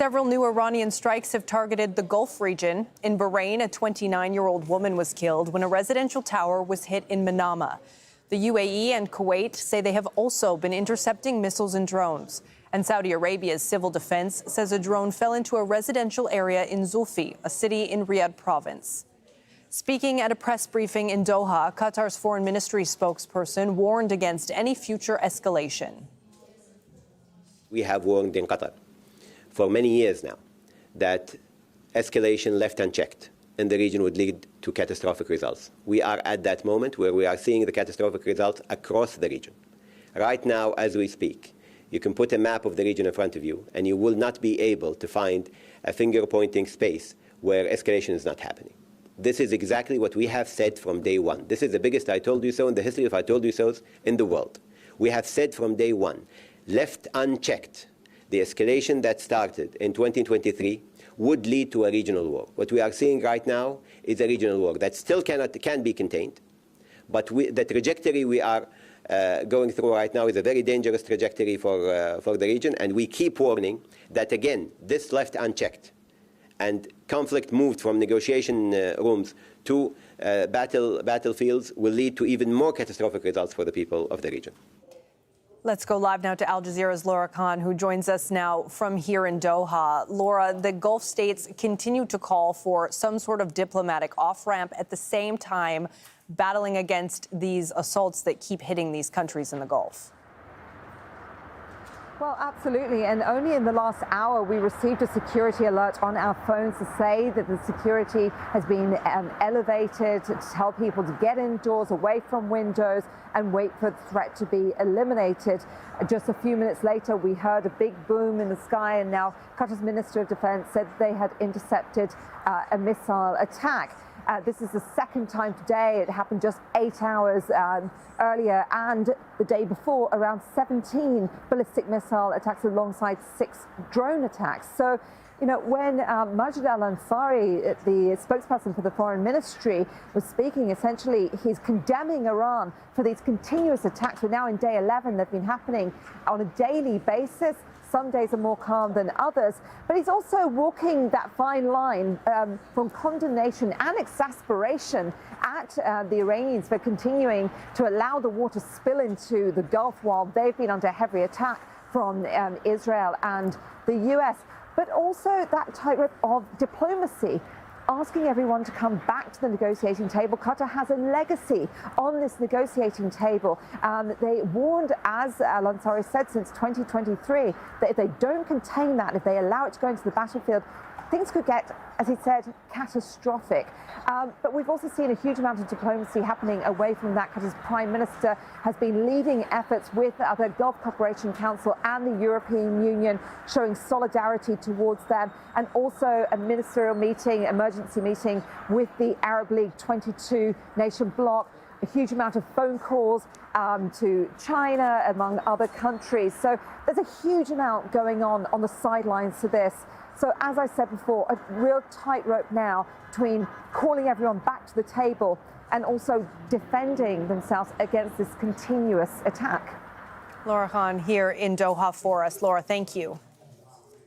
Several new Iranian strikes have targeted the Gulf region. In Bahrain, a 29-year-old woman was killed when a residential tower was hit in Manama. The UAE and Kuwait say they have also been intercepting missiles and drones. And Saudi Arabia's civil defense says a drone fell into a residential area in Zulfi, a city in Riyadh province. Speaking at a press briefing in Doha, Qatar's foreign ministry spokesperson warned against any future escalation. We have warned in Qatar for many years now that escalation left unchecked in the region would lead to catastrophic results. We are at that moment where we are seeing the catastrophic results across the region. Right now, as we speak, you can put a map of the region in front of you and you will not be able to find a finger-pointing space where escalation is not happening. This is exactly what we have said from day one. This is the biggest I told you so in the history of I told you so's in the world. We have said from day one, left unchecked, the escalation that started in 2023 would lead to a regional war. What we are seeing right now is a regional war that still can be contained, but the trajectory we are going through right now is a very dangerous trajectory for the region, and we keep warning that, again, this left unchecked and conflict moved from negotiation rooms to battlefields will lead to even more catastrophic results for the people of the region. Let's go live now to Al Jazeera's Laura Khan, who joins us now from here in Doha. Laura, the Gulf states continue to call for some sort of diplomatic off-ramp, at the same time battling against these assaults that keep hitting these countries in the Gulf. Well, absolutely. And only in the last hour, we received a security alert on our phones to say that the security has been elevated to tell people to get indoors, away from windows, and wait for the threat to be eliminated. Just a few minutes later, we heard a big boom in the sky, and now Qatar's Minister of Defense said they had intercepted a missile attack. This is the second time today. It happened just 8 hours earlier, and the day before, around 17 ballistic missile attacks alongside 6 drone attacks. So, you know, when Majid al-Ansari, the spokesperson for the foreign ministry, was speaking, essentially he's condemning Iran for these continuous attacks. We're now in day 11. They've been happening on a daily basis. Some days are more calm than others, but he's also walking that fine line from condemnation and exasperation at the Iranians for continuing to allow the war to spill into the Gulf while they've been under heavy attack from Israel and the US. But also that tightrope of diplomacy, asking everyone to come back to the negotiating table. Qatar has a legacy on this negotiating table. They warned, as al-Ansari said, since 2023, that if they don't contain that, if they allow it to go into the battlefield, things could get, as he said, catastrophic. But we've also seen a huge amount of diplomacy happening away from that. Qatar's Prime Minister has been leading efforts with the Gulf Cooperation Council and the European Union, showing solidarity towards them, and also a ministerial meeting, emergency meeting with the Arab League 22 nation bloc. A huge amount of phone calls to China, among other countries. So there's a huge amount going on the sidelines to this. So as I said before, a real tightrope now between calling everyone back to the table and also defending themselves against this continuous attack. Laura Khan here in Doha for us. Laura, thank you.